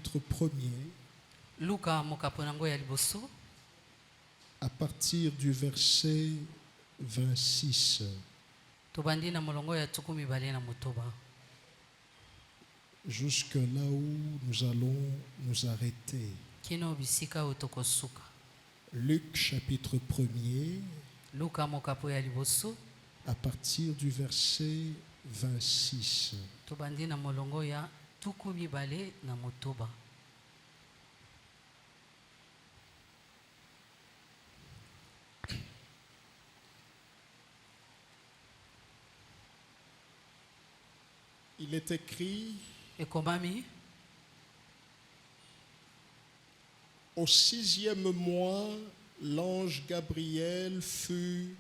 chapitre 1er, Luka mokaponango ya liboso à partir du verset 26. tobandi na molongo ya tuku mibale na motoba Jusque là où nous allons nous arrêter. kino bisika otokosuka. Luc chapitre 1er, Luka mokapo ya liboso à partir du verset 26. tobandi na molongo ya tuku mibale na motoba. Il est écrit: Ekomami au 6e mois, l'ange Gabriel fut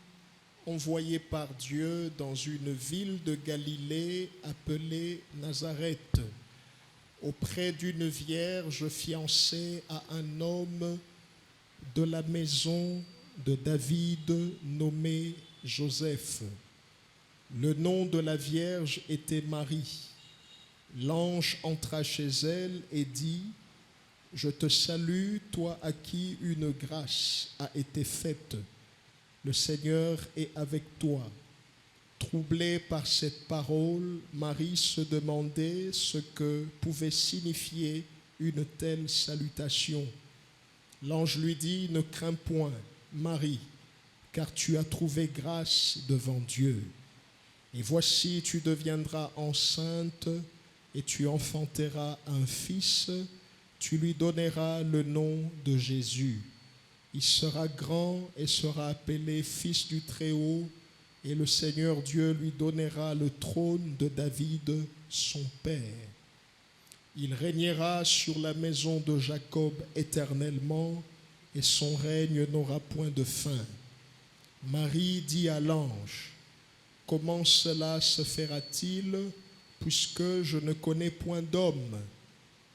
envoyé par Dieu dans une ville de Galilée appelée Nazareth, auprès d'une vierge fiancée à un homme de la maison de David nommé Joseph. Le nom de la vierge était Marie. L'ange entra chez elle et dit: je te salue, toi à qui une grâce a été faite. Le Seigneur est avec toi. Troublée par cette parole, Marie se demandait ce que pouvait signifier une telle salutation. L'ange lui dit: ne crains point, Marie, car tu as trouvé grâce devant Dieu. Et voici, tu deviendras enceinte et tu enfanteras un fils. Tu lui donneras le nom de Jésus. Il sera grand et sera appelé Fils du Très-Haut, et le Seigneur Dieu lui donnera le trône de David, son père. Il régnera sur la maison de Jacob éternellement, et son règne n'aura point de fin. Marie dit à l'ange: comment cela se fera-t-il, puisque je ne connais point d'homme?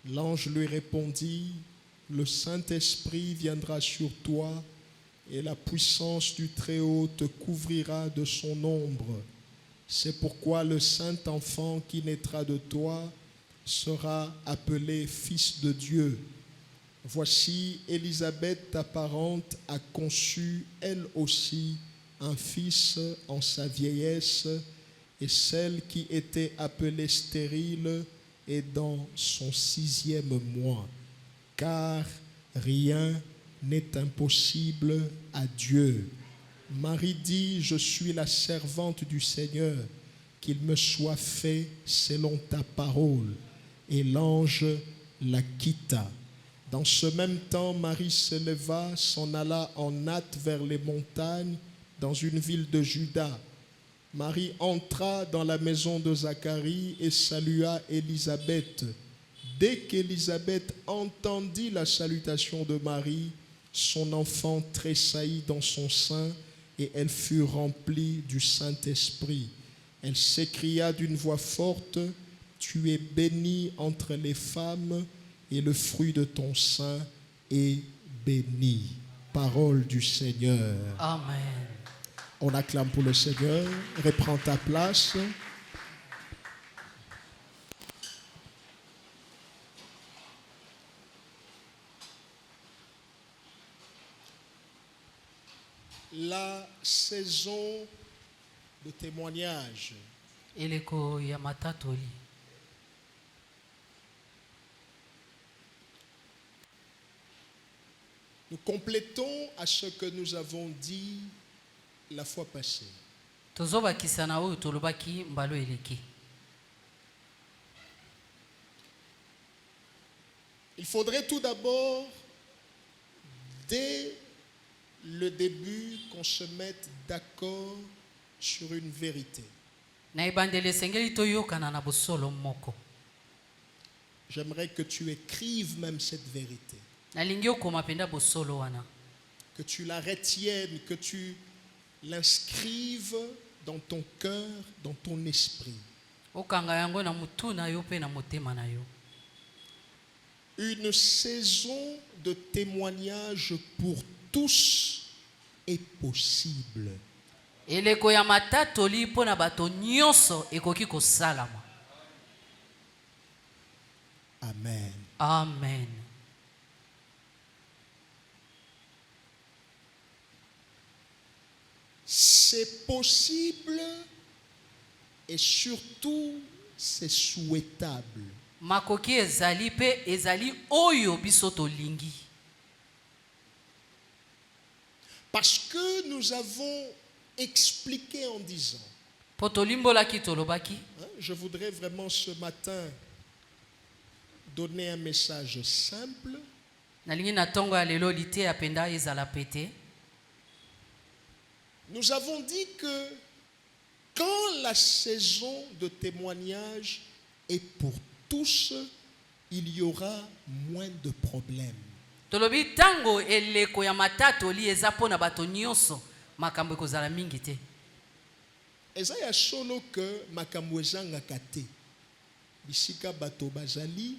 L'ange lui répondit: le Saint-Esprit viendra sur toi et la puissance du Très-Haut te couvrira de son ombre. C'est pourquoi le Saint-Enfant qui naîtra de toi sera appelé Fils de Dieu. Voici, Élisabeth, ta parente, a conçu elle aussi un fils en sa vieillesse, et celle qui était appelée stérile est dans son 6e mois, car rien n'est impossible à Dieu. Marie dit: je suis la servante du Seigneur, qu'il me soit fait selon ta parole. Et l'ange la quitta. Dans ce même temps, Marie se leva, s'en alla en hâte vers les montagnes, dans une ville de Juda. Marie entra dans la maison de Zacharie et salua Élisabeth. Dès qu'Élisabeth entendit la salutation de Marie, son enfant tressaillit dans son sein et elle fut remplie du Saint-Esprit. Elle s'écria d'une voix forte: tu es bénie entre les femmes et le fruit de ton sein est béni. Parole du Seigneur. Amen. On acclame pour le Seigneur. Reprends ta place. La saison de témoignage. Eleko ya matatoli. Nous complétons à ce que nous avons dit la fois passée. Tozobakisa na oyo tolobaki mbalo eleki. Il faudrait tout d'abord, dès le début, qu'on se mette d'accord sur une vérité. Na ibandele sengeli toyokana na bosolo moko. J'aimerais que tu écrives même cette vérité. Nalingi okoma penda bosolo wana. Que tu la retiennes, que tu l'inscrives dans ton cœur, dans ton esprit. Okanga yango na mutu na yo pe na motema na yo. Une saison de témoignage pour tous est possible. Eleko ya matatoli pona bato nyonso ekoki kosalama. Amen. Amen. C'est possible et surtout c'est souhaitable. Makoki ezali pe ezali oyo biso tolingi. Parce que nous avons expliqué en disant, Potolimbola ki tolobaki. Je voudrais vraiment ce matin donner un message simple. Nalingi na tongo ya lelo lite apenda ezala pete. Nous avons dit que quand la saison de témoignage est pour tous, il y aura moins de problèmes. Tolobi tango eleko ya matato li eza pona bato nyonso makambo ekozala mingi te. Eza ya solo que makambo ezangaka te. Bisika bato bazali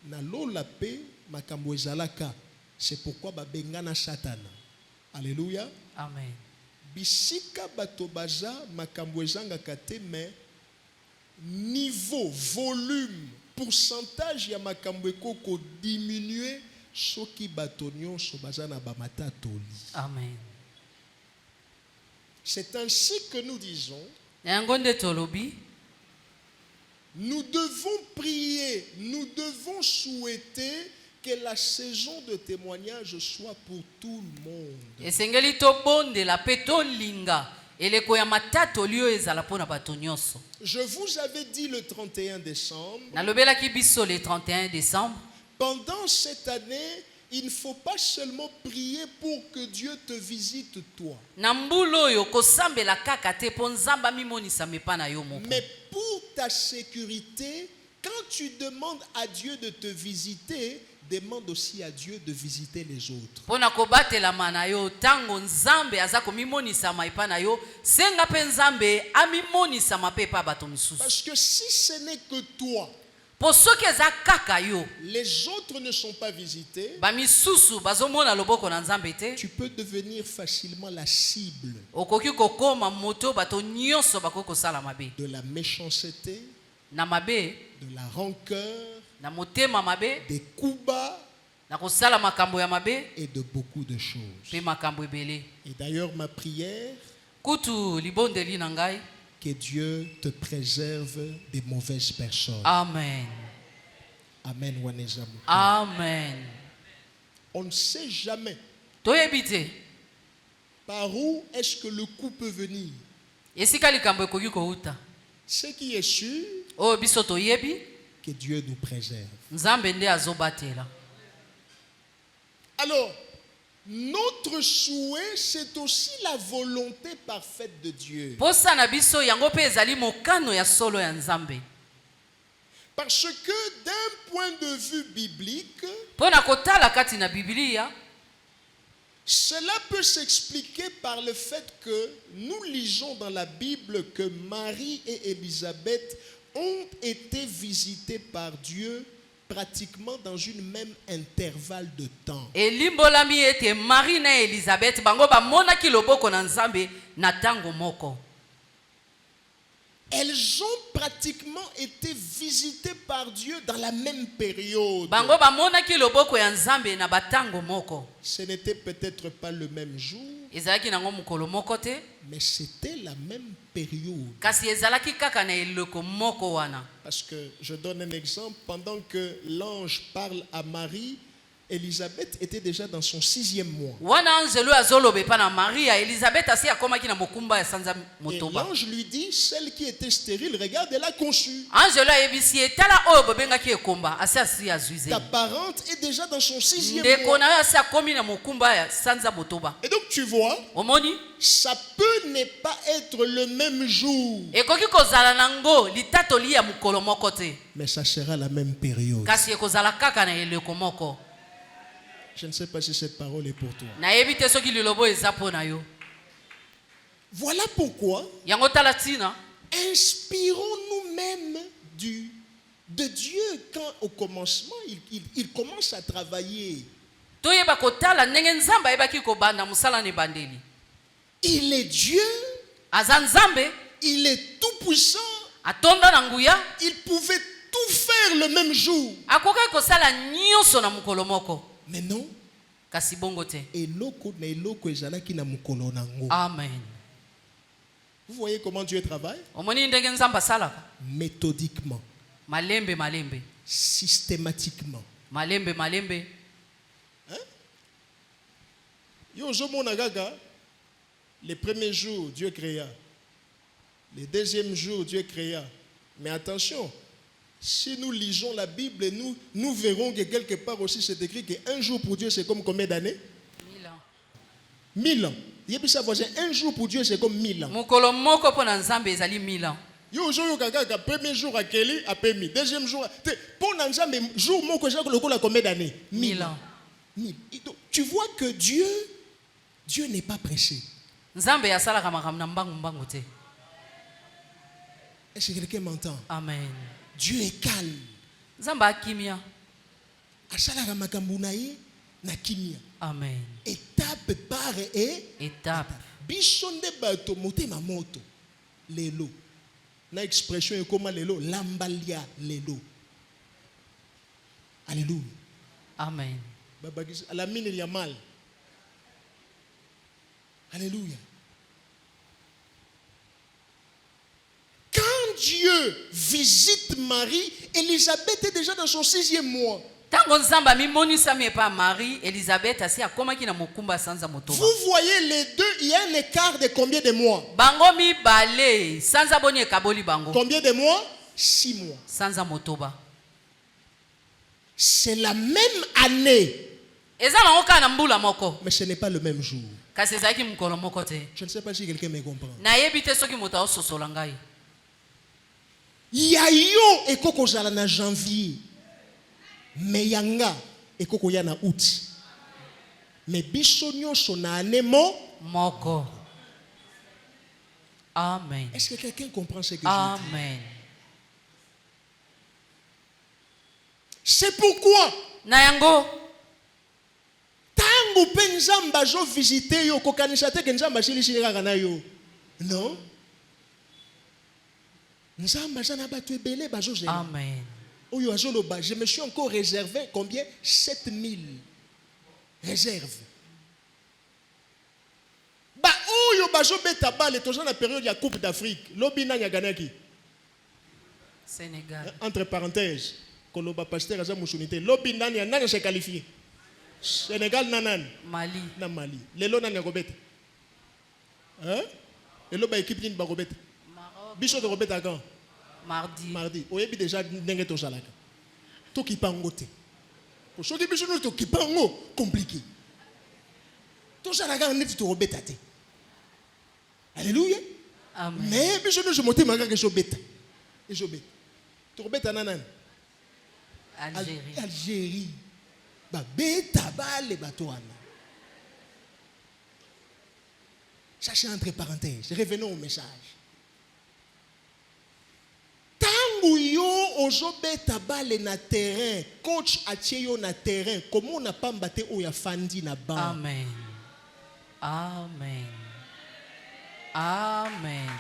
na lola pe makambo ezalaka. C'est pourquoi babengana Satana. Alléluia. Amen. Bisika bato baza makambo ezangaka te, mais niveau, volume, pourcentage ya makambo ekoko diminuer soki bato nyonso baza na ba matatoli. Amen. C'est ainsi que nous disons, Yangonde tolobi, nous devons prier, nous devons souhaiter que la saison de témoignage soit pour tout le monde. esengeli to bonde la peto linga eleko ya matato lio ezala pona bato nyonso. Je vous avais dit le 31 décembre, Nalobelaki biso le 31 décembre, pendant cette année, il ne faut pas seulement prier pour que Dieu te visite toi, na mbulu oyo kosambela kaka te po nzamba mimonisa mepa na yo moko. mais pour ta sécurité, quand tu demandes à Dieu de te visiter, demande aussi à Dieu de visiter les autres. Pona kobatelama na yo tango nzambe aza komimonisa maipa na yo, senga pe nzambe amimonisa mapepa bato misusu. Parce que si ce n'est que toi, Po soki eza kaka yo, les autres ne sont pas visités, ba misusu bazomona loboko na nzambe te, tu peux devenir facilement la cible okoki kokoma moto bato nyonso bakoki kosala mabe. de la méchanceté, Na mabe, de la rancœur, na motema mabe, des coups bas na kosala makambo ya mabe, et de beaucoup de choses. pe makambo ebele. Et d'ailleurs, ma prière, Kutu libondeli na ngai. que Dieu te préserve des mauvaises personnes. Amen. Amen, Wanezamu. Amen. On ne sait jamais Toyebi te, par où est-ce que le coup peut venir. esika likambo ekoki kouta. Ce qui est sûr, Oyo biso toyebi, que Dieu nous préserve. nzambe nde azobatela. Alors, notre souhait, c'est aussi la volonté parfaite de Dieu. Posa na biso yango pe ezali mokano ya solo ya nzambe. Parce que d'un point de vue biblique, Pona kotala kati na Biblia, cela peut s'expliquer par le fait que nous lisons dans la Bible que Marie et Élisabeth ont été visitées par Dieu pratiquement dans une même intervalle de temps. elimbolami ete Marie na Elisabeth bango bamonaki loboko na nzambe na tango moko. Elles ont pratiquement été visitées par Dieu dans la même période. Bango bamonaki loboko ya nzambe na batango moko. Ce n'était peut-être pas le même jour, Ezalaki nango mokolo moko te, mais c'était la même période. kasi ezalaki kaka na eloko moko wana. Parce que je donne un exemple, pendant que l'ange parle à Marie, Élisabeth était déjà dans son 6e mois. Wana anjelo azolobe pa na Maria, Elisabeth asi akomaki na mokumba ya sanza Et motoba. l'ange lui dit, celle qui était stérile, regarde, elle a conçu. Anjelo ayebisi etala oyo bobengaki ekomba, asi azuize. Ta parente est déjà dans son 6e Ndeko mois. na yo asi akomi na mokumba ya sanza motoba. Et donc tu vois, Omoni? ça peut ne pas être le même jour, Ekoki kozala nango litatoli ya mokolo moko te, mais ça sera la même période. kasi ekozala kaka na eleko moko. Je ne sais pas si cette parole est pour toi. Nayebi te soki lilobo eza po na yo. Voilà pourquoi Yango tala tina, inspirons nous-mêmes de Dieu quand au commencement il commence à travailler. toyeba kotala ndenge nzambe ayebaki kobanda musala ne bandeli. Il est Dieu, Aza nzambe, il est tout puissant, atonda na nguya, il pouvait tout tout faire le même jour. akoki kosala nyonso na mokolo moko. Mais non. Kasi bongo te. Eloko na eloko ezalaki na mokolo nango. Amen. Vous voyez comment Dieu travaille? Omoni ndenge nzambe asalaka? Méthodiquement. Malembe malembe. Systématiquement. Malembe malembe. Hein? Yo ozomona kaka, les premiers jours Dieu créa. Les deuxièmes jours Dieu créa. Mais attention, si nous lisons la Bible, nous verrons que quelque part aussi c'est écrit qu'un jour pour Dieu c'est comme combien d'années? 1000 ans. 1000 ans. Un jour pour Dieu c'est comme 1000 ans. Mokolo moko po na nzambe ezali 1000 ans. Yo ozoyoka kaka premier jour à Kelly à Pemi, deuxième jour pour na nzambe jour moko ezali lokola combien d'années? 1000 ans. 1000. Tu vois que Dieu n'est pas pressé. Nzambe asalaka makambo na mbangu mbangu te. Est-ce que quelqu'un m'entend? Amen. Dieu est calme. Nzambe akimia. Asalaka makambo na ye na kimia. Amen. Étape par étape. Bishonde bato motema moto. Lelo. Na expression est comme lelo, lambalia lelo. Alléluia. Amen. À la mine il y a mal. Alléluia. Quand Dieu visite Marie, Élisabeth est déjà dans son 6e mois. Tango nzamba mimonisa pa Marie, Elisabeth asi akomaki na mokumba sanza motoba. Vous voyez les deux, il y a un écart de combien de mois? Bango mi bale, sanza boni ekaboli bango. Combien de mois? 6 mois. Sanza motoba. C'est la même année. Ezala oka na mbula moko. Mais ce n'est pas le même jour. Kasi ezaki mukolo moko te. Je ne sais pas si quelqu'un me comprend. Na yebite soki moto ososola ngai. Yayo ekoko zala na janvier. Mais yanga ekoko ya na août. Mais biso nyonso na année moko. Amen. Est-ce que quelqu'un comprend ce que Amen. je dis? C'est pourquoi Nayango tango pe nzamba zo visiter yo kokanisa te ke nzamba silisi kaka na yo. Non. Nzamba sana batu ebele bazo zela. Amen. Oyo azoloba, je me suis encore réservé combien? 7000 réserves. Ba oyo bazo beta bale toza na période ya Coupe d'Afrique. Lobi na nyaganaki. Sénégal. Entre parenthèses, koloba pasteur aza musunité. Lobi nani se qualifié. Sénégal nanan. Mali. Na Mali. Lelo nani akobeta. Hein? Lelo ba équipe nini ba kobeta. Maroc. Biso de kobeta quand? Mardi. Oyebi déjà ndenge to salaka. To kipango te. Pour ceux qui biso no to kipango compliqué. To salaka neti to kobeta te. Alléluia. Amen. Mais biso no je monte manga ke so beta. Et so beta. To kobeta nanan? Algérie. Algérie. Ba beta bale batoana. Ça c'est entre parenthèses. Revenons au message. Tango yo ozobeta bale na terrain, coach atie yo na terrain, comment on n'a pas mbaté oya fandi na ban. Amen. Amen. Amen.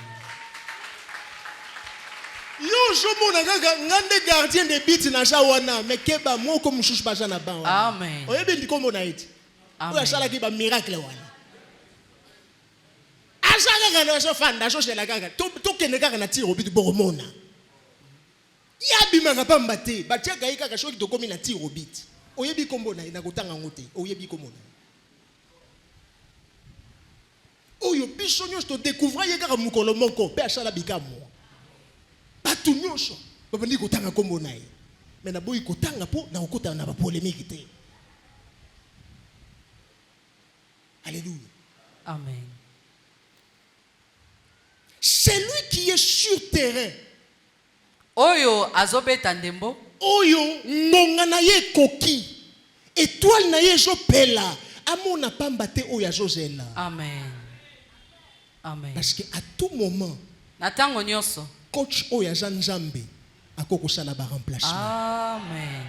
Yo jomona kaka ngande gardien de but na jawana, mais keba moko mususu baza na ban. Amen. Oyebi ndiko mona iti. Oya sala ki ba miracle wana. Azaka kana so fanda so sela kaka. To kene kaka na tiro but boromona. Yabimaka pamba te batiaka ye kaka soki tokomi na tiro bit. Oyebi kombo na kotanga ngote. Oyebi kombo na. Oyo biso nyonso to découvrir ye kaka mukolo moko pe asala bikamo. Batu nyonso babandi kotanga kombo na ye. Mais na boyi kotanga po na okota na ba polémique te. Alléluia. Amen. C'est lui qui est sur terrain. Oyo azobeta ndembo. Oyo ngonga na ye koki. Étoile na ye zo pela. Amona pamba te oyo azozela. Amen. Amen. Parce que à tout moment, natango nyonso, coach oyo aza nzambe akoko sala ba remplacement. Amen.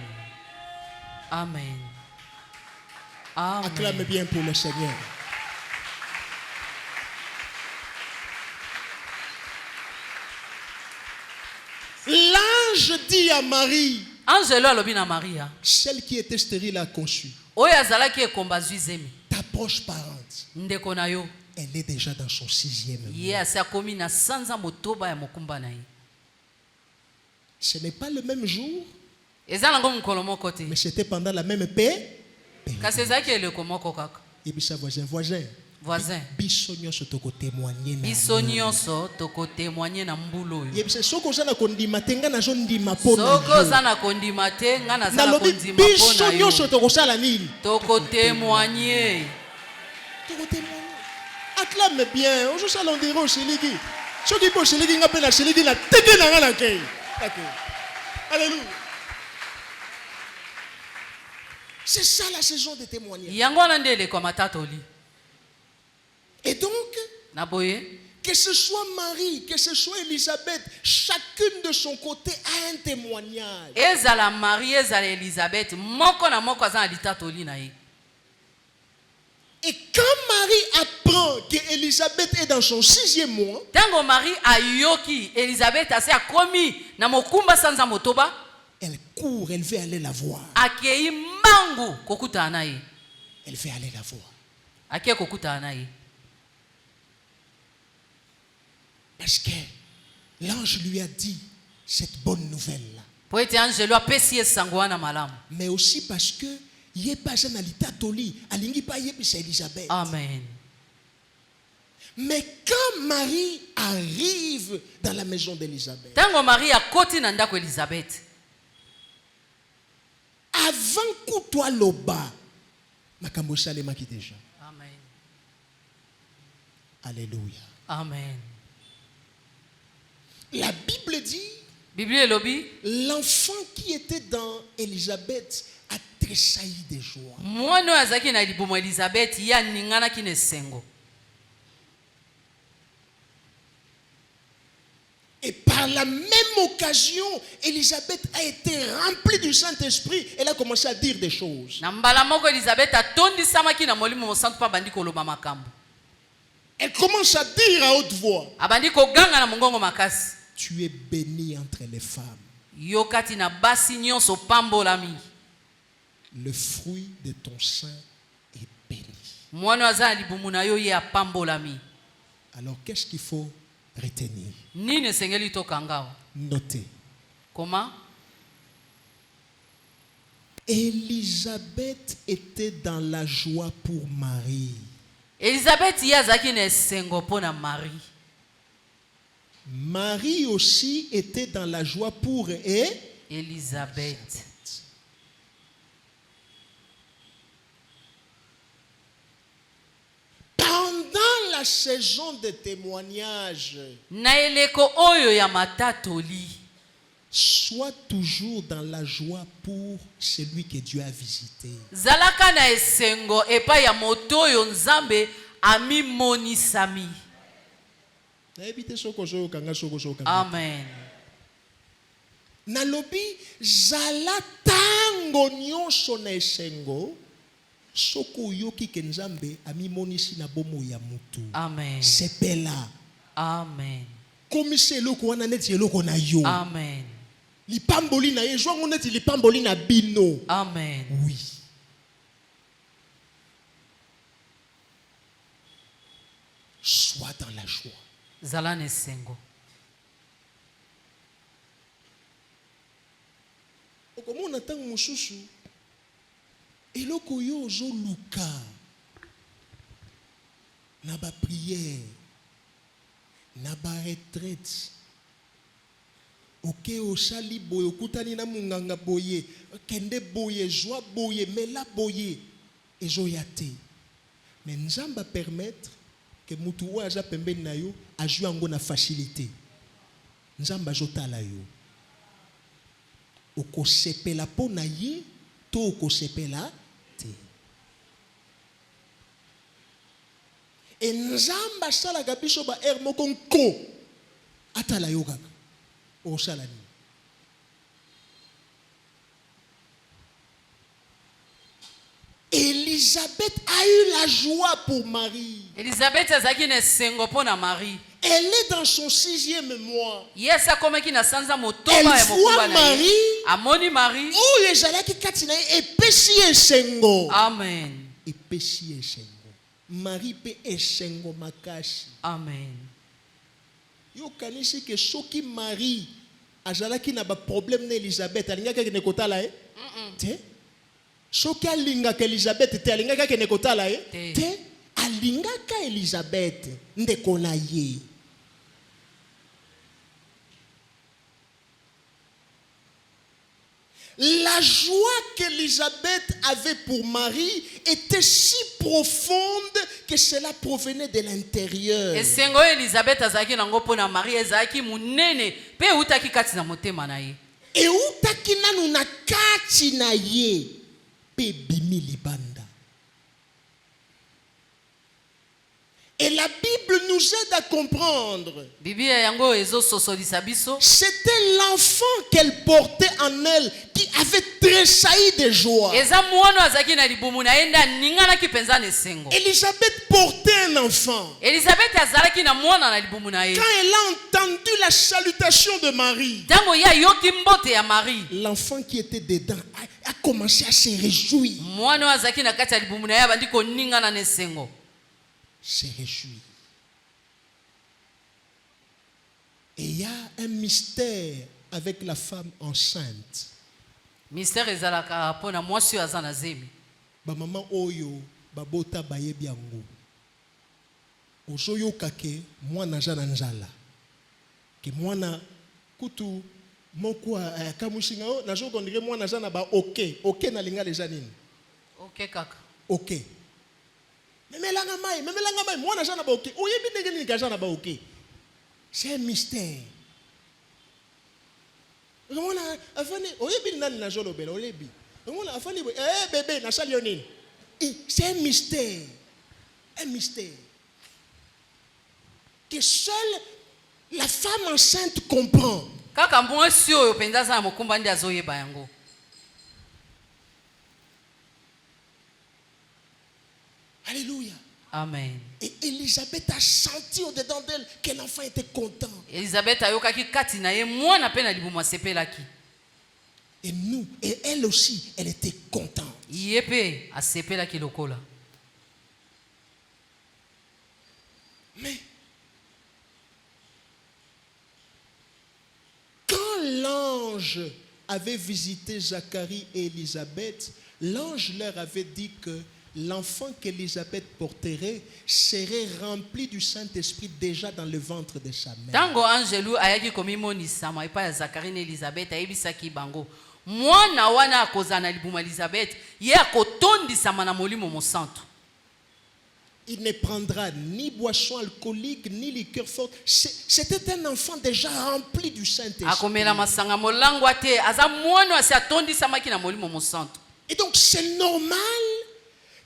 Amen. Amen. Acclame bien pour le Seigneur. L'ange dit dit à Marie, Angelo alobi na Maria. celle qui était stérile a conçu. Oyo azalaki ekomba zwi zemi. Ta proche parente, Ndeko na yo. elle est déjà dans son 6e mois. Ye asi akomi na sanza motoba ya mokumba na ye. Ce n'est pas le même jour, Eza nango mokolo moko te. mais c'était pendant la même paix. Kasi ezalaki eleko moko kaka. Et puis ça, voisin. Voisin. Biso nyonso toko témoigner na. Biso nyonso tokotémoigne na mbulu oyo. Yebisa soko zana kondima tenga na zo ndima pona. Soko zana kondima te nga na zana kondima biso pona yo. nyonso toko sala nini? Tokotémoigner. Toko témoigner. Acclame bien. Ozo sala ondiro siliki. Soki po siliki nga pe na siliki na teke na nga na kei. Alléluia. C'est ça la saison de témoignage. Yango wana nde eleko matatoli. Et donc, Na boye. que ce soit Marie, que ce soit Élisabeth, chacune de son côté a un témoignage. Ezala Marie, ezala Elisabeth, moko na moko azana litatoli na ye. Et quand Marie apprend que Élisabeth est dans son 6e mois, Tango Marie ayoki Elisabeth ase akomi na mokumba sanza motoba, elle court, elle veut aller la voir. akei mangu kokuta na ye. Elle veut aller la voir. Ake kokuta na ye. Parce que l'ange lui a dit cette bonne nouvelle-là. Po ete Angelo apesi ye sango wana malamu. Mais aussi parce que il n'est pas un alitatoli, alingi pa yebisa Élisabeth. Amen. Mais quand Marie arrive dans la maison d'Élisabeth, Tango Marie akoti na ndako Elisabeth, avant que toi loba, makambo salemaki déjà. Amen. Alléluia. Amen. La Bible dit, Bible elobi, l'enfant qui était dans Élisabeth a tressailli de joie. mwana oyo azalaki na libumu Elisabeth ye aninganaki na esengo. Et par la même occasion, Élisabeth a été remplie du Saint-Esprit. Elle a commencé à dire des choses. Na mbala moko Elisabeth atondisamaki na molimo mosantu pa bandi koloba makambo. Elle commence à dire à haute voix, Abandi koganga na mongongo makasi. tu es bénie entre les femmes. Yokati na basi nyonso pambolami. Le fruit de ton sein est béni. Mwana aza libumu na yo ye apambolami. Alors qu'est-ce qu'il faut retenir? Nini esengeli tokanga? Notez. Comment? Élisabeth était dans la joie pour Marie. Elisabeth ye azalaki na esengo mpo na Marie. Marie aussi était dans la joie pour Elisabeth. Pendant la saison de témoignage, Na eleko oyo ya matatoli, sois toujours dans la joie pour celui que Dieu a visité. zalaka na esengo epa ya moto oyo Nzambe amimonisami. Amen. Nalobi zala tango nyonso na esengo soko yoki ke Nzambe amimonisi na bomo ya mutu. Amen. Sepela. Amen. Komise eloko wana neti eloko na yo. Amen. Lipamboli na ye jwango neti lipamboli na bino. Amen. Oui. Sois dans la joie. Zala na esengo. Okomona tango mosusu eloko yo ozoluka na ba prière na ba retraite oke osali boye okutani na munganga boye kende boye joie boye mela boye ezoya te. Mais Nzamba permettre que mutu oyo aza pembeni na yo azwi yango na facilité. Nzamba azotala yo okosepela mpo na ye to okosepela te. E Nzamba asalaka biso ba ere moko nko atala yo kaka okosala nini. Élisabeth a eu la joie pour Marie. Elisabeth azalaki na esengo mpo na Marie. Elle est dans son 6e mois. Yes akomaki na sanza Elle motoba ya voit mokumba na Marie. ye. Amoni Marie. Oh, ezalaki kati na ye epesi ye esengo. Amen. Epesi ye esengo. Marie pe esengo makasi. Amen. Yo kanisi ke soki Marie azalaki na ba problème na Elisabeth alingaka kene kotala ye? Te. Soki alingaka Elisabeth te alingaka kene kotala ye? Te. Alingaka Elisabeth ndeko na ye. La joie qu'Élisabeth avait pour Marie était si profonde que cela provenait de l'intérieur. Esengo Elisabeth azaki nango pona Marie ezaki munene pe utaki kati na motema na ye. Et utaki nanu na kati na ye pe bimi libanda. Et la Bible nous aide à comprendre. Biblia yango ezo sosolisa biso. C'était l'enfant qu'elle portait en elle qui avait tressailli de joie. Eza mwana azaki na libumu na enda ningana kipenza na esengo. Elisabeth portait un enfant. Elisabeth azalaki na mwana na libumu na ye. Quand elle a entendu la salutation de Marie, Tango ya yoki mbote ya Marie. l'enfant qui était dedans a commencé à se réjouir. Mwana azaki na kati ya libumu na ye bandi ko ningana na esengo. Se réjouit. Et il y a un mystère avec la femme enceinte. Mystère ezalaka pona mwasi azana zemi. Ba maman oyo babota bayebi yango. Ozoyo kake mwana jana nzala. Ke mwana kutu moko kamushinga o nazo kondire mwana jana ba OK na linga les janine. OK kaka. OK. Memelanga mai, mwana jana ba OK. Oyebi ndenge nini ka jana ba OK. C'est un mystère. Mwana afani oyebi nani na jolo bela oyebi. Mwana afani bébé na salionine. C'est un mystère. Un mystère. Que seule la femme enceinte comprend. Kaka mwasi oyo penza za mokumba ndi azoyeba yango. Alléluia. Amen. Et Elisabeth a senti au-dedans d'elle que l'enfant était content. Elisabeth ayokaki kati na ye mwana pe na libumu asepelaki. Et nous, et elle aussi, elle était contente. Ye pe asepelaki lokola. Mais quand l'ange avait visité Zacharie et Élisabeth, l'ange leur avait dit que l'enfant qu'Élisabeth porterait serait rempli du Saint-Esprit déjà dans le ventre de sa mère. Tango angelu ayaki komimonisa maipa ya Zacharie na Elisabeth ayebisaki bango. Mwana wana akozana libumu Elisabeth ye akotondisa na molimo mosantu. Il ne prendra ni boisson alcoolique, ni liqueur forte. C'était un enfant déjà rempli du Saint-Esprit. Akomela masanga molango ate aza mwana asi atondisa maki na molimo mosantu. Et donc c'est normal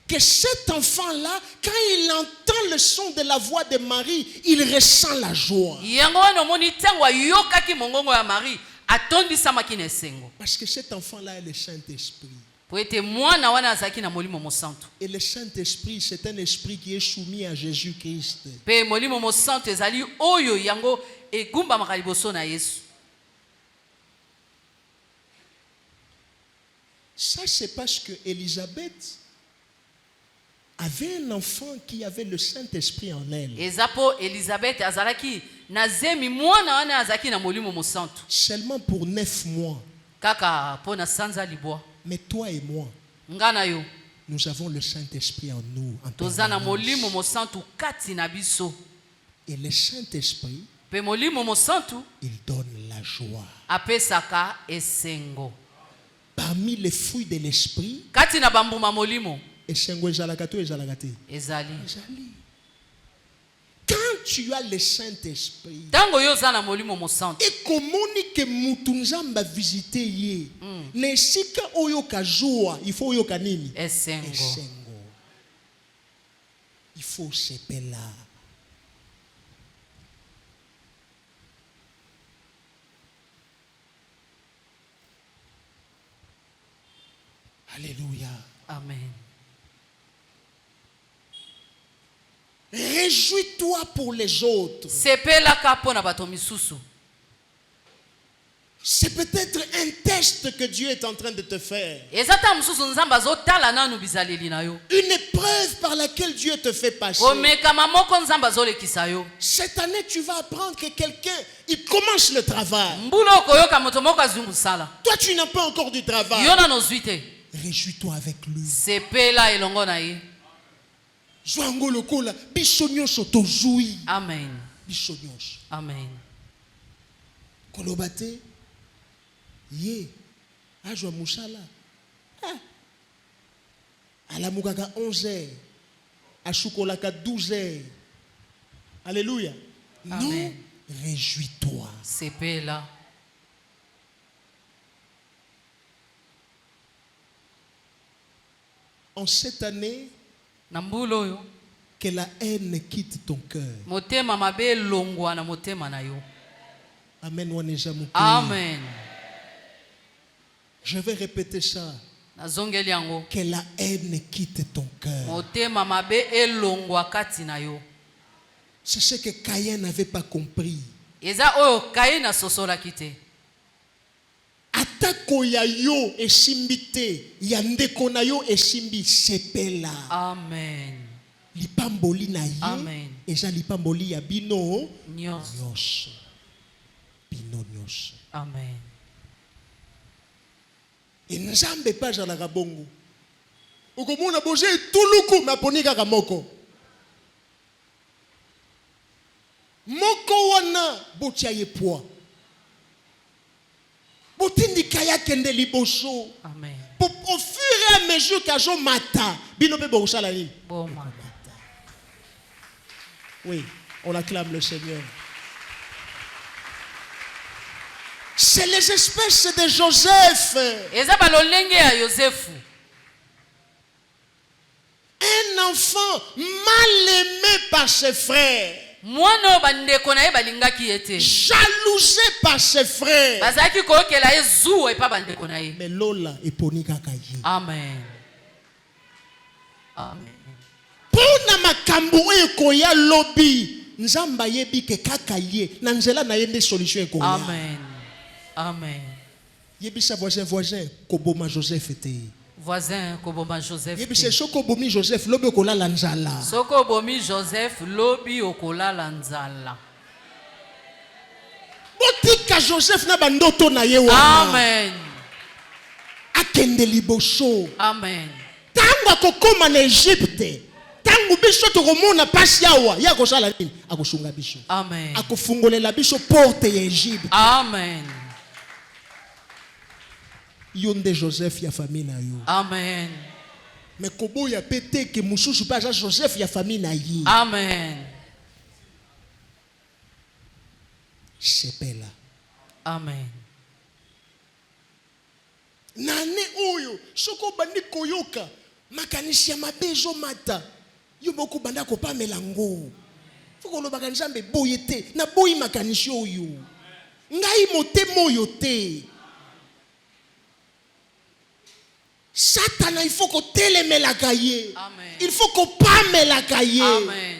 que cet enfant-là, quand il entend le son de la voix de Marie, il ressent la joie. Yango wana moni tango ayokaki mongongo ya Marie atondisa maki na esengo. Parce que cet enfant-là est le Saint-Esprit. Poete mwana wana azaki na molimo mosantu. Et le Saint-Esprit, c'est un esprit qui est soumis à Jésus-Christ. Pe molimo mosantu ezali oyo yango egumba makaliboso na Yesu. Ça, c'est parce que Élisabeth avait un enfant qui avait le Saint-Esprit en elle. Ezapo Elisabeth azalaki na zemi mwana wana azaki na molimo mosantu. Seulement pour 9 mois. Kaka pona sanza libwa. Mais toi et moi, Ngana yo. nous avons le Saint-Esprit en nous. En Tozana permanence. molimo mosantu kati na biso. Et le Saint-Esprit, Pe molimo mosantu il donne la joie. apesaka esengo. Parmi les fruits de l'Esprit, Kati na bambuma molimo esengo ezalaka to ezalaka te? ezali. Ezali. Quand tu as le Saint-Esprit, Tango yo zana molimo mosantu. et komoni ke mutu nzamba visite ye, na esika oyo ka joie, il faut oyo ka nini? Esengo. Esengo. Il faut sepela. Alléluia. Amen. Réjouis-toi pour les autres. sepelaka mpo na bato misusu. C'est peut-être un test que Dieu est en train de te faire. eza ta mosusu nzambe azotala nanu bizaleli na yo. Une épreuve par laquelle Dieu te fait passer. komekama moko nzambe azolekisa yo. Cette année, tu vas apprendre que quelqu'un, il commence le travail. mbula okoyoka moto moko azwi mosala. Toi, tu n'as pas encore du travail. yo nano ozwi te. Réjouis-toi avec lui. sepela elongo na ye. Zwango lokola, biso nyonso tozui. Amen. Biso nyonso. Amen. Koloba te, ye, ajwa musala. Alamukaka 11 heures. Ashukolaka 12 heures. Alléluia. Amen. Non, réjouis-toi. sepela. En cette année, na mbula oyo que la haine quitte ton cœur. motema mabe elongwa na motema na yo. Amen. Waneja mukuli. Amen. Je vais répéter ça. nazongeli yango. Que la haine quitte ton cœur. motema mabe elongwa kati na yo. C'est ce que Caïn n'avait pas compris. eza oyo kaini asosolaki te. Atako ya yo esimbi te, ya ndeko na yo esimbi sepela. Amen. Lipamboli na ye, Amen. eza lipamboli ya bino nyonso. nyonso. Bino nyonso. Amen. E nzambe pa azalaka bongo. Okomona boje etuluku maponi kaka moko. Moko wana botia ye poids. Botindika ya kende liboso. Amen. Au fur et à mesure qu'ajo mata, bino pe bokosala nini? Boma. Oui, on acclame le Seigneur. C'est les espèces de Joseph. eza balolenge ya yosefu. Un enfant mal aimé par ses frères. mwana oyo bandeko na ye balingaki ye te. Jalousé par ses frères. bazalaki koyokela ye zuwa epa bandeko na ye. Mais Lola eponi kaka ye. Amen. Amen. Pona makambo oyo ekoya lobi, nzamba yebi ke kaka ye, na nzela na ye nde solution ekoya. Amen. Amen. Yebisa voisin, koboma Joseph te. voisin koboma Joseph te. Yebisa soko bomi Joseph, lobi okolala nzala. soki obomi Joseph lobi okolala nzala. Botika Joseph na bandoto na ye wana. Amen. Akende liboso. Amen. Tango akokoma na Egypte, tango biso tokomona pasi awa, ya kosala nini? Akosunga biso. Amen. Akofungolela biso porte ya Egypte. Amen. Yonde Joseph ya famille na yo. Amen. Mais kobo ya pété que mususu pa Joseph ya famille na ye. Amen. Sepela. Amen. Nane oyo soko bandi koyoka makanisi ya mabe ezomata yo moko banda kopamela ngo. Foko lobaka nzambe boye te na boyi makanisi oyo. Ngai motema oyo te. Satana il faut que telemelaka ye. Amen. Il faut que pamelaka ye. Amen.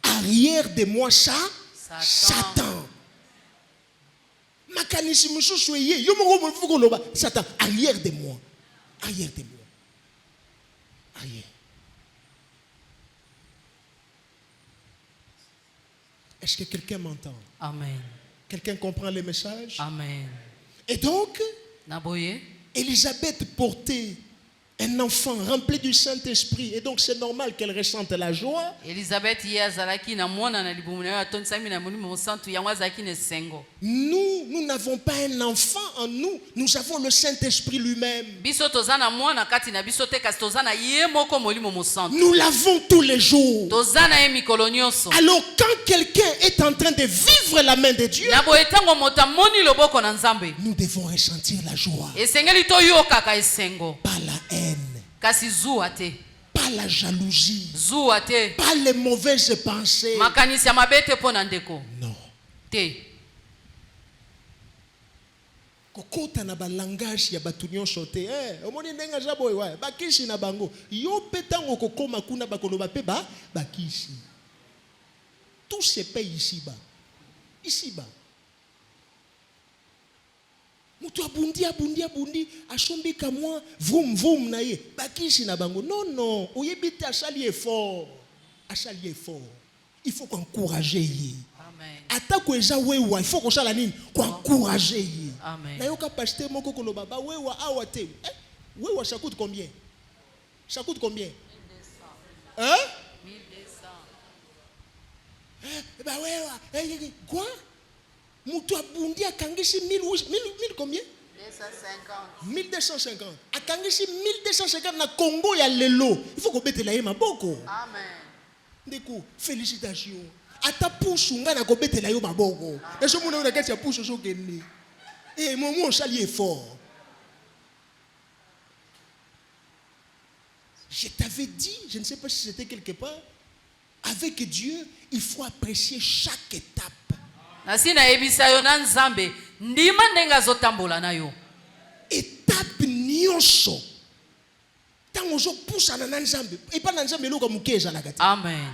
Arrière de moi ça Satan. Satan. Makanisi mususu ye yo moko foko loba Satan arrière de moi. Arrière de moi. Arrière. Est-ce que quelqu'un m'entend? Amen. Quelqu'un comprend le message? Amen. Et donc, Naboye. Élisabeth portait un enfant rempli du Saint-Esprit. Et donc, c'est normal qu'elle ressente la joie. Elizabeth ye azalaki na mwana na libumu na yo atondisami na molimo mosantu yango azalaki na esengo. Nous n'avons pas un enfant en nous. Nous avons le Saint-Esprit lui-même. biso toza na mwana kati na biso te kasi toza na ye moko molimo mosantu. Nous l'avons tous les jours. toza na ye mikolo nyonso. Alors, quand quelqu'un est en train de vivre la main de Dieu, na boye ntango moto amoni loboko na nzambe nous devons ressentir la joie. esengeli toyokaka esengo. Pas la haine, kasi zuwa te. pas la jalousie, zuwa te. pas les mauvaises pensées. makanisi ya mabe te mpo na ndeko Non. te. kokota na ba langage ya batu nyonso te omoni ndenga ja boy wa bakishi na bango yo petango kokoma kuna bakoloba pe bakishi tout se paye ici-bas mutu abundi ashombi kamwa vroom na ye bakishi na bango non oyebite achali effort il faut encourager ye Amen. Atako eza wewa il faut qu'on sala nini encourager ye. Amen. Na yoka pasteur moko koloba ba wewa awa te. Wewa ça coûte combien? Ça coûte combien? 1200. Hein? 1200. Ba wewa quoi? Mutu abundi akangishi 1000 combien? 250. 1250. Akangishi 1250 na Congo ya lelo. Il faut ko betela ye maboko. Amen. Ndeko félicitations. Ata pusu nga na ko betela yo maboko. Ezo mona na kati ya pusu so kende. Momo sali effort. Je t'avais dit, je ne sais pas si c'était quelque part, avec Dieu, il faut apprécier chaque étape. Nasina ebisa yo na Nzambe ndima ndenga zotambola na yo. Étape nyonso. Tango zo poussa na Nzambe, et pas na Nzambe loka mukeza na kati. Amen.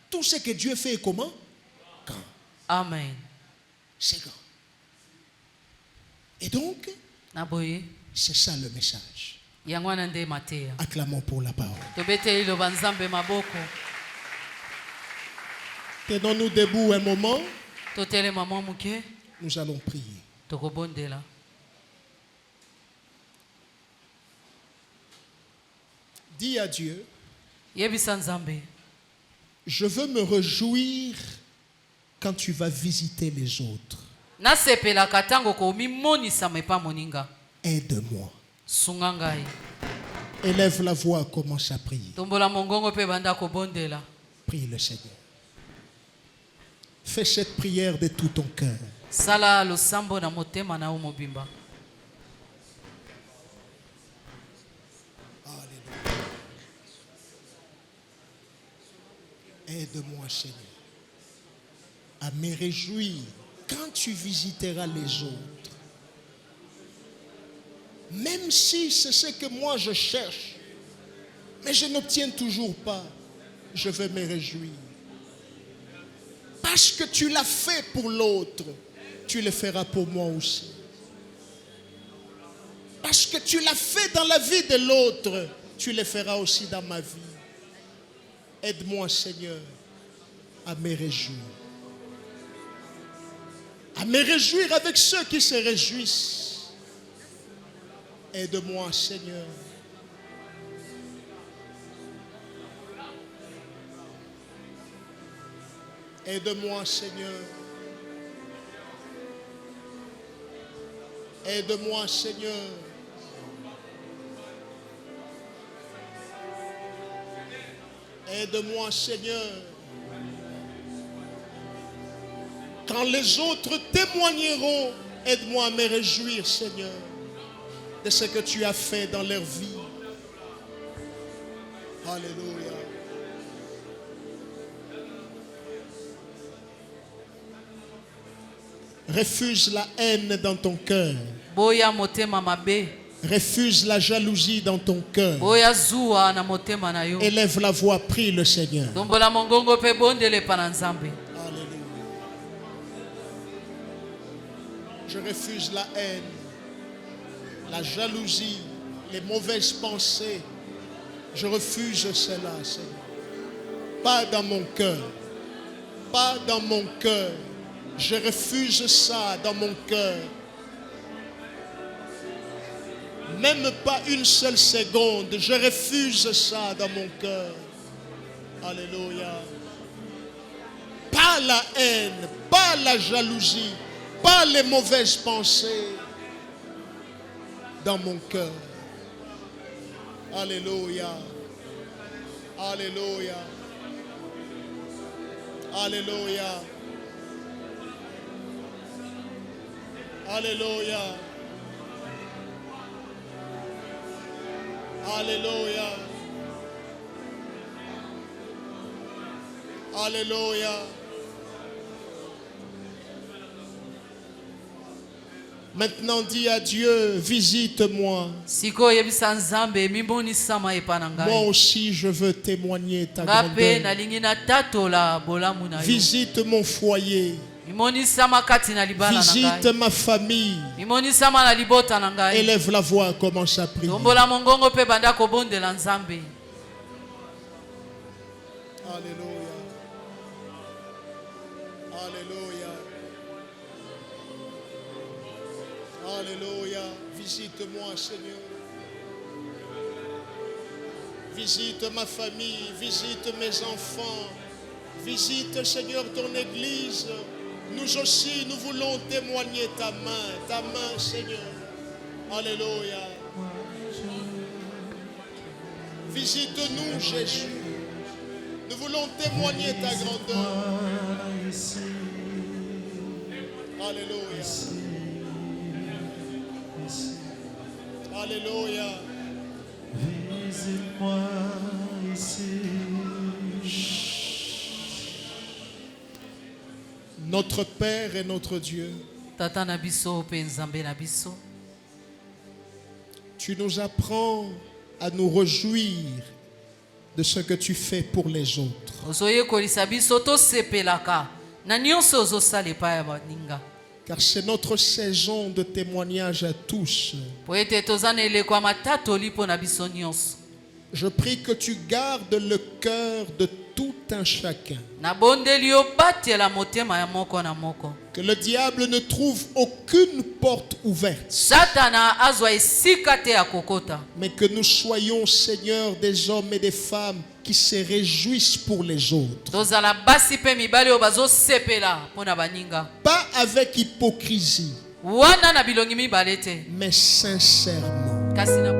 Tout ce que Dieu fait comment? Quand? Amen. C'est quand? Et donc, Naboye. c'est ça le message. Yangwana nde matea. Acclamons pour la parole. Tobete ilo banzambe maboko. Tenons-nous debout un moment. Totele maman muke. Nous allons prier. Tokobondela. Dis à Dieu, Yebisa Nzambe. je veux me réjouir quand tu vas visiter les autres. Nasepela katango ko mimonisa mepa moninga. Aide-moi. Sungangai. Élève la voix, commence à prier. Tombola mongongo pe banda ko bondela. Prie le Seigneur. Fais cette prière de tout ton cœur. Sala lo sambo na motema na umobimba. Aide-moi, Seigneur, à me réjouir quand tu visiteras les autres. Même si c'est ce que moi je cherche, mais je n'obtiens toujours pas, je vais me réjouir. Parce que tu l'as fait pour l'autre, tu le feras pour moi aussi. Parce que tu l'as fait dans la vie de l'autre, tu le feras aussi dans ma vie. Aide-moi, Seigneur, à me réjouir. À me réjouir avec ceux qui se réjouissent. Aide-moi, Seigneur. Aide-moi, Seigneur. Aide-moi, Seigneur. Aide-moi, Seigneur. Quand les autres témoigneront, aide-moi à me réjouir, Seigneur, de ce que tu as fait dans leur vie. Alléluia. Refuse la haine dans ton cœur. Boya motema mabe. Refuse la jalousie dans ton cœur. Boya zuwa na motema na yo. Élève la voix, prie le Seigneur. Tombola mongongo pe bondele pa Nzambe. Alléluia. Je refuse la haine, la jalousie, les mauvaises pensées. Je refuse cela, Seigneur. Pas dans mon cœur. Pas dans mon cœur. Je refuse ça dans mon cœur. Même pas une seule seconde. Je refuse ça dans mon cœur. Alléluia. Pas la haine, pas la jalousie, pas les mauvaises pensées dans mon cœur. Alléluia. Alléluia. Alléluia. Alléluia. Alléluia. Alléluia. Maintenant, dis à Dieu, visite-moi. Siko yebisa nzambe mibonisama epa na Moi ngai. aussi, je veux témoigner ta Nga pe grandeur. nalingi natatola bolamu na yo. Visite mon foyer. Mimonisama kati na libala na Visite ngai. ma famille. Mimonisama na libota na ngai. Élève la voix, commence à prier. Tombola mongongo pe banda kobondela nzambe. Alléluia. Alléluia. Alléluia. Visite-moi, Seigneur. Visite ma famille, visite mes enfants. Visite, Seigneur, ton Église. Nous aussi, nous voulons témoigner ta main, Seigneur. Alléluia. Visite-nous, Jésus. Nous voulons témoigner ta grandeur. Alléluia. Alléluia. Visite-moi ici. Notre Père et notre Dieu, Tata na biso pe nzambe na biso. tu nous apprends à nous réjouir de ce que tu fais pour les autres. Ozoye kolisa biso to sepelaka. Na nyonso ozosala epai ya baninga. Car c'est notre saison de témoignage à tous. Po ete toza na eleko ya matatoli mpo na biso nyonso. Je prie que tu gardes le cœur de tout un chacun. Nabondeli yo batela motema ya moko na moko. Que le diable ne trouve aucune porte ouverte. Satana azwa esika te ya kokota. Mais que nous soyons, Seigneur, des hommes et des femmes qui se réjouissent pour les autres. Tozala basi pe mibali oyo bazosepela mpo na baninga. Pas avec hypocrisie, Wana na bilongi mibale te. mais sincèrement. Kasi na